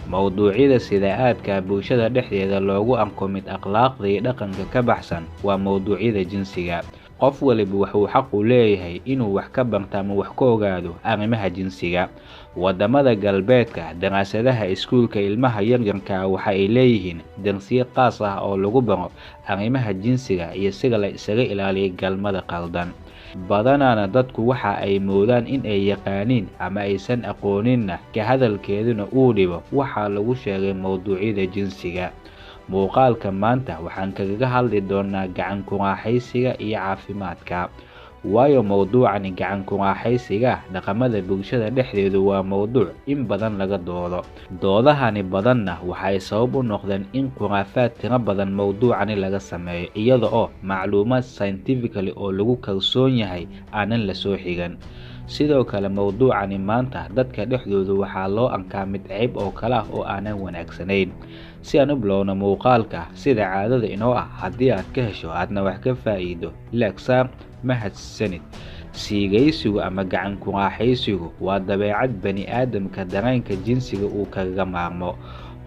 Mawduucyada sida aadka bulshada dhexdeeda loogu anko mid akhlaaqda iyo dhaqanka ka baxsan waa mawduucyada jinsiga. Qof waliba wuxuu xaq u leeyahay inuu wax ka barto ama wax ka ogaado arrimaha jinsiga. Wadamada galbeedka, daraasadaha iskuulka ilmaha yaryarka ah waxa ay leeyihiin darsiyo qaas ah oo lagu baro arrimaha jinsiga iyo sida la isaga ilaaliyo galmada qaldan. Badanaana dadku waxa ay moodaan in ay yaqaaniin ama aysan aqooninna ka hadalkeeduna uu dhibo waxa lagu sheegay mawduucyada jinsiga. Muuqaalka maanta waxaan kaga hadli doonaa gacan ku raaxaysiga iyo caafimaadka. Waayo mawduucani gacan ku raaxaysiga dhaqamada bulshada dhexdeedu waa mawduuc in badan laga doodo. Doodahani badanna waxay sabab u noqdeen in khuraafaad tiro badan mawduucani laga sameeyo iyada oo macluumaad scientifically oo lagu kalsoon yahay aanan la soo xigan. Sidoo kale mawduucani maanta dadka dhexdooda waxaa loo arkaa mid ceeb oo kale ah oo aanan wanaagsanayn. Si aan u bilowno muuqaalka sida caadada inoo ah, haddii aad ka hesho aadna wax ka faa'iido like saar. Mahadsanid. Siigaysigu ama gacan ku raaxaysigu waa dabeecad bani aadamka dareenka jinsiga uu kaga maarmo.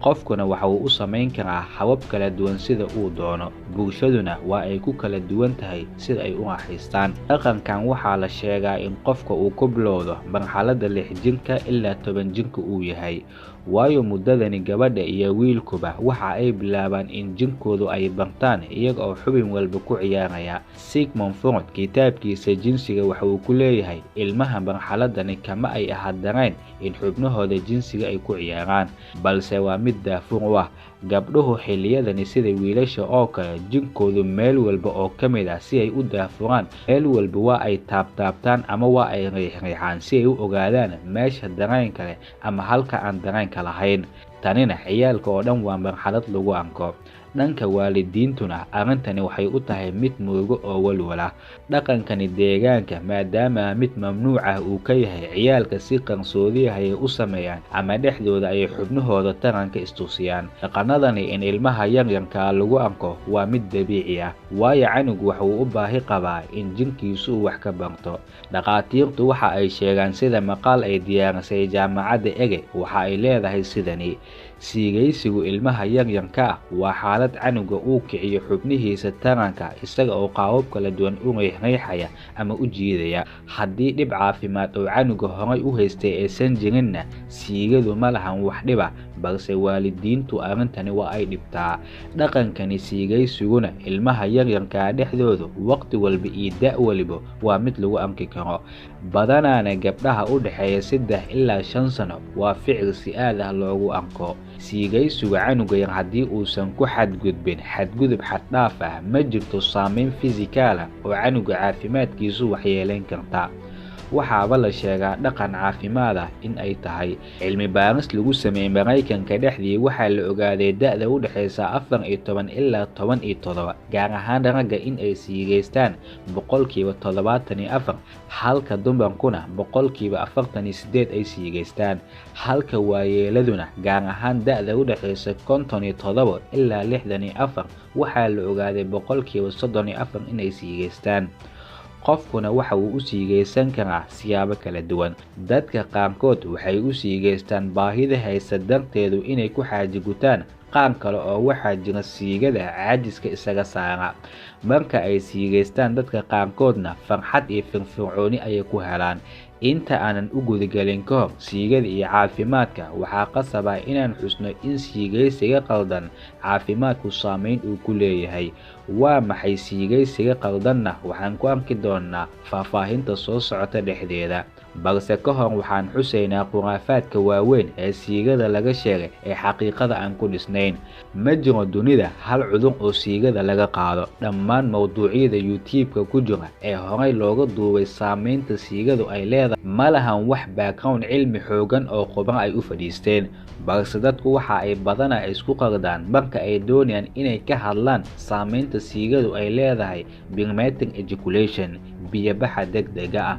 Qofkuna waxa uu u samayn karaa habab kala duwan sida uu doono. Bulshaduna waa ay ku kala duwan tahay sida ay u raaxaystaan. Dhaqankan waxaa la sheegaa in qofka uu ku bilowdo marxaladda 6 jirka ilaa 10 jirka uu yahay. Waayo muddadani gabadha iyo wiilkuba waxa ay bilaabaan in jinkoodu ay bartaan iyaga oo xubin walba ku ciyaaraya. Sigmund Freud kitaabkiisa jinsiga waxa uu ku leeyahay ilmaha marxaladani kama ay dareen in xubnahooda jinsiga ay ku ciyaaraan, balse waa mid daafur u ah. Gabdhuhu xilliyadani sida wiilasha oo kale jinkoodu meel walba oo ka mid ah si ay u daafuraan. Meel walba waa ay taabtaan ama waa ay riixaan si ay u ogaadaan meesha dareen kale ama halka aan dareenka lahayn. Tanina ciyaalka oo dhan waa marxalad lagu anko. Dhanka waalidiintuna arrintani waxay u tahay mid murugo oo walwala. Dhaqankani deegaanka maadaama mid mamnuuc ah uu ka yahay, ciyaalka si qarsoodi ah ay u sameeyaan ama dhexdooda ay xubnahooda taranka istusiyaan. Dhaqanadani in ilmaha yaryarka lagu anko waa mid dabiici ah, waayo canugu waxa uu u baahi qabaa in jinkiisu uu wax ka barto. Dhaqaatiirtu waxa ay sheegaan sida maqaal ay diyaarisay jaamacadda Ege waxa ay leedahay sidani: siigaysigu ilmaha yaryarka ah waa xaalad canuga uu kiciyo xubnihiisa taranka isaga oo qaabab kala duwan u riixaya ama u jiidaya. Haddii dhib caafimaad oo canuga horay u haystay aysan jirinna, siigadu ma lahan wax dhiba, balse waalidiintu arrintani waa ay dhibtaa. Dhaqankani siigaysiguna ilmaha yaryarka dhexdooda waqti walba iyo da' waliba waa mid lagu arki karo. Badanaana gabdhaha u dhexeeya 3 ilaa 5 sano waa ficil si aad ah loogu arko. Siigaysiga canuga yar haddii uusan ku xadgudbin xadgudub xad dhaaf ah, ma jirto saameyn fisikaal ah oo canuga caafimaadkiisu waxyeelayn karta. Waxaaba la sheegaa dhaqan caafimaad ah in ay tahay. Cilmi baaris lagu sameeyay Mareykanka dhexdii waxaa la ogaaday da'da u dhaxaysa 14 ilaa 17, gaar ahaan ragga in ay siigaystaan 74%, halka dumarkuna 48% ay siigaystaan. Halka waayeeladuna gaar ahaan da'da u dhaxaysa 57 ilaa 64 waxaa la ogaaday 34% in ay siigaystaan. Qofkuna waxa uu u siigaysan karaa siyaabo kala duwan. Dadka qaarkood waxay u siigaystaan baahida haysa darteedu inay ku xaaji gutaan. Qaar kale oo waxaa jira siigada caajiska isaga saara. Marka ay siigaystaan dadka qaarkoodna farxad iyo firfircooni ayay ku helaan. Inta aanan u gudagelin ka hor siigada iyo caafimaadka, waxaa qasab ah inaan xusno in siigaysiga qaldan caafimaadku saameyn uu ku leeyahay. Waa maxay siigaysiga qaldanna waxaan ku arki doonaa faahfaahinta soo socota dhexdeeda. Balse ka hor waxaan xusaynaa khuraafaadka waaweyn ee siigada laga sheegay ee xaqiiqada aan ku dhisnayn. Ma jiro dunida hal cudur oo siigada laga qaado. Dhammaan mawduucyada YouTube-ka ku jira ee horay looga duubay saameynta siigadu ay leedahay ma lahan wax background cilmi xoogan oo khubaro ay u fadhiisteen, balse dadku waxa ay badanaa isku qaldaan marka ay doonayaan inay ka hadlaan saameynta siigadu ay leedahay premature ejaculation, biyo baxa degdega ah.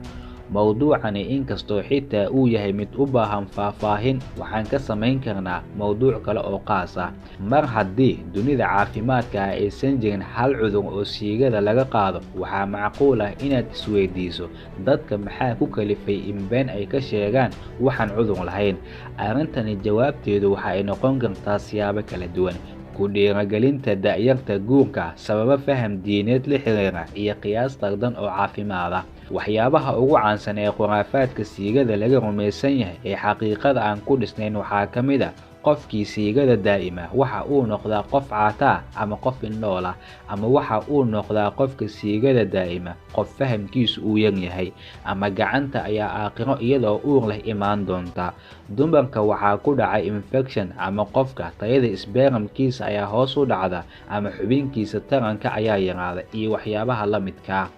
Mowduucani inkastoo xitaa uu yahay mid u baahan faahfaahin, waxaan ka samayn karnaa mowduuc kale oo qaas ah. Mar haddii dunida caafimaadka aysan jirin hal cudur oo siigada laga qaado, waxaa macquul ah inaad isweydiiso dadka maxaa ku kalifay in been ay ka sheegaan waxaan cudur lahayn. Arrintani jawaabteedu waxa ay noqon kartaa siyaabo kala duwan: ku dhiirigelinta da'yarta guurka, sababo faham diineed la xiriira, iyo qiyaas tardan oo caafimaad ah. Waxyaabaha ugu caansan ee khuraafaadka siigada laga rumaysan yahay ee xaqiiqada aan ku dhisnayn waxaa ka mid ah qofkii siigada daa'ima waxa uu noqdaa qof caata ama qof indhool ah, ama waxa uu noqdaa qofka siigada daa'ima qof fahamkiisu uu yar yahay, ama gacanta ayaa aakhiro iyadoo uur leh imaan doonta. Dumarka waxaa ku dhacay infekshan, ama qofka tayada spermkiisa ayaa hoos u dhacda, ama xubinkiisa taranka ayaa yaraada, iyo waxyaabaha la midka ah.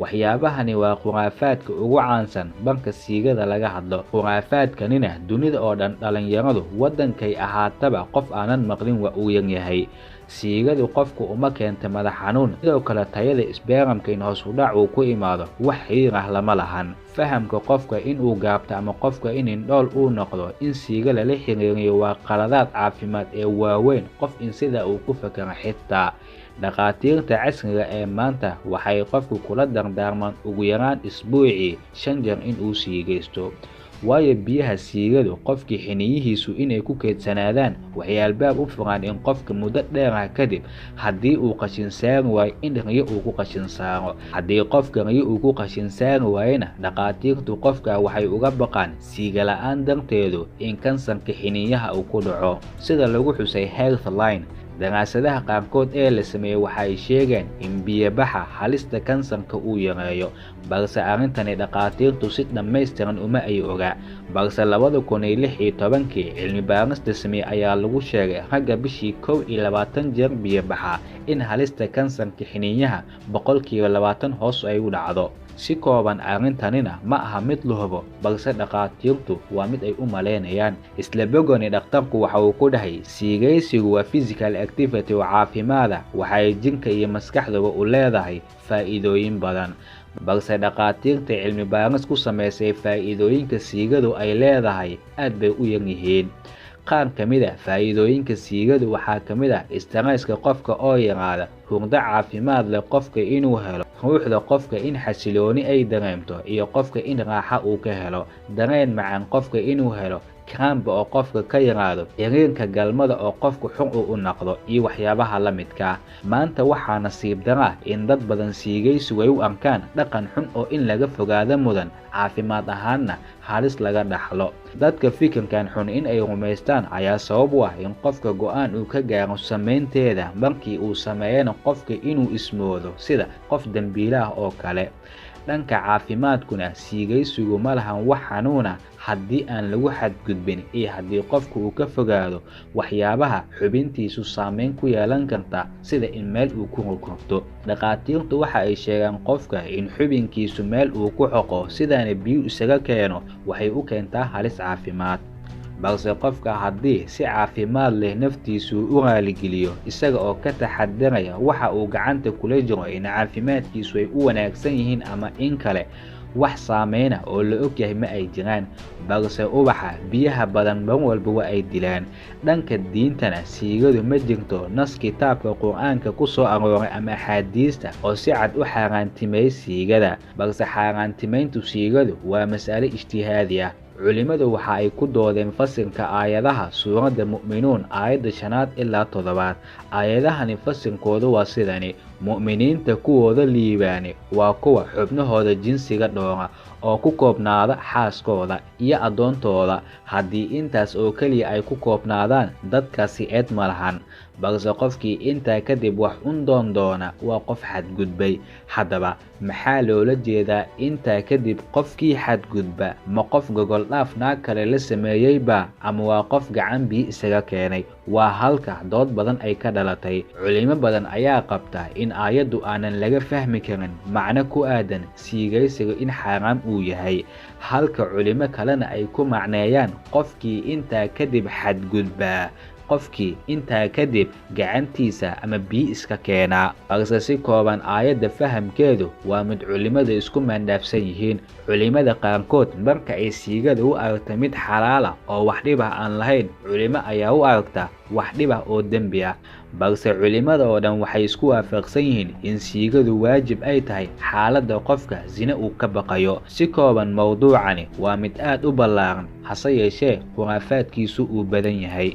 Waxyaabahani waa khuraafaadka ugu caansan marka siigada laga hadlo. Khuraafaadkanina dunida oo dhan, dhalinyaradu wadankay ahaataba qof aanan maqlin waa uu yar yahay. Siigadu qofku uma keenta madax xanuun, sidoo kale tayada spermka in hoos u dhac uu ku imaado wax xiriir ah lama lahan. Fahamka qofka inuu gaabto ama qofka in indhool uu noqdo in siiga lala xiriiriyo waa qaladaad caafimaad ee waaweyn, qof in sidaa uu ku fakaro xitaa. Dhakhaatiirta casriga ee maanta waxay qofku kula dardaarmaan ugu yaraan isbuucii 5 jeer in uu siigaysto, waayo biyaha siigadu qofkii xiniyihiisu inay ku keedsanaadaan waxay albaab u furaan in qofka muddo dheer ah kadib haddii uu qashin saari waayo in riyo uu ku qashin saaro. Haddii qofka riyo uu ku qashin saari waayana, dhakhaatiirtu qofka waxay uga baqaan siiga la'aan darteedu in kansarka xiniyaha uu ku dhaco. Sida lagu xusay Healthline, daraasadaha qaarkood ee la sameeyay waxay sheegeen in biyo-baxa halista kansarka uu yareeyo, balse arrintani dhakhaatiirtu si dhammaystiran uma ay ogaa. Balse 2016 cilmi baarista sameeyay ayaa lagu sheegay ragga bishii 21 jeer biyo-baxa in halista kansarka xiniyaha 20% hoos ay u dhacdo. Si kooban, arrintanina ma aha mid la hubo, balse dhakhaatiirtu waa mid ay u maleynayaan. Isla bogani dhakhtarku waxa uu ku dhahay siigaysigu waa physical activity oo caafimaada, waxay jinka iyo maskaxdaba u leedahay faa'iidooyin badan. Balse dhakhaatiirta cilmi baaris ku samaysay faa'iidooyinka siigadu ay leedahay aad bay u yar yihiin. Qaar ka mid ah faa'iidooyinka siigadu waxaa ka mid ah stresska qofka oo yaraada, hurdo caafimaad leh qofka inuu helo, ruuxda qofka in xasilooni ay dareemto, iyo qofka in raaxa uu ka helo, dareen macaan qofka inuu helo, cramp oo qofka ka yaraado, xiriirka galmada oo qofku xor u noqdo, iyo waxyaabaha la midka ah. Maanta waxaa nasiib darro ah in dad badan siigaysigu ay u arkaan dhaqan xun oo in laga fogaado mudan, caafimaad ahaanna halis laga dhaxlo. Dadka fikirkan xun in ay rumaystaan ayaa sabab u ah in qofka go'aan uu ka gaaro samaynteeda, markii uu sameeyana qofka inuu ismoodo sida qof dambiile ah oo kale. Dhanka caafimaadkuna, siigaysigu ma lahan wax xanuun ah haddii aan lagu xadgudbin iyo haddii qofku uu ka fogaado waxyaabaha xubintiisu saameyn ku yeelan karta, sida in meel uu ku rogrogto. Dhakhaatiirtu waxa ay sheegaan qofka in xubinkiisu meel uu ku xoqo sidaana biyo isaga keeno waxay u keentaa halis caafimaad. balse qofka haddii si caafimaad leh naftiisu u raaligeliyo isaga oo ka taxadaraya waxa uu gacanta kula jiro in caafimaadkiisu ay u wanaagsan yihiin ama in kale, wax saameyna oo la og yahay ma ay jiraan, balse ubaxa biyaha badan mar walba waa ay dilaan. Dhanka diintana, siigadu ma jirto nas kitaabka Qur'aanka ku soo arooray ama axaadiista oo si cad u xaaraantimeeyay siigada, balse xaaraantimeyntu siigadu waa mas'ale ijtihaadi ah. Culimadu waxa ay ku doodeen fasirka aayadaha suuradda Mu'minuun aayadda 5 ilaa 7. Aayadahani fasirkoodu waa sidani: mu'miniinta kuwooda liibaani waa kuwa xubnahooda jinsiga dhoora oo ku koobnaada xaaskooda iyo adoontooda. Haddii intaas oo kaliya ay ku koobnaadaan, dadkaasi eed ma lahan, balse qofkii intaa kadib wax doona waa qof xadgudbay. Haddaba maxaa loola jeedaa intaa kadib qofkii xadgudba? Ma qof gogol dhaaf naag kale la sameeyeyba, ama waa qof gacan biyo isaga keenay? Waa halka dood badan ay ka dhalatay. Culimo badan ayaa qabta in aayaddu aanan laga fahmi karin macno ku aadan siigaysiga in xaaraam uu yahay, halka culimo kalena ay ku macneeyaan qofkii intaa kadib xadgudba qofkii intaa kadib gacantiisa ama biyo iska keenaa. Balse si kooban aayadda fahamkeedu waa mid culimada isku maandhaafsan yihiin. Culimada qaarkood marka ay siigada u aragta mid xalaal ah oo wax dhib ah aan lahayn, culimo ayaa u aragta wax dhib ah oo dembi ah. Balse culimada oo dhan waxay isku waafaqsan yihiin in siigadu waajib ay tahay xaaladda qofka zina uu ka baqayo. Si kooban mawduucani waa mid aad u ballaaran, hase yeeshee khuraafaadkiisu uu badan yahay.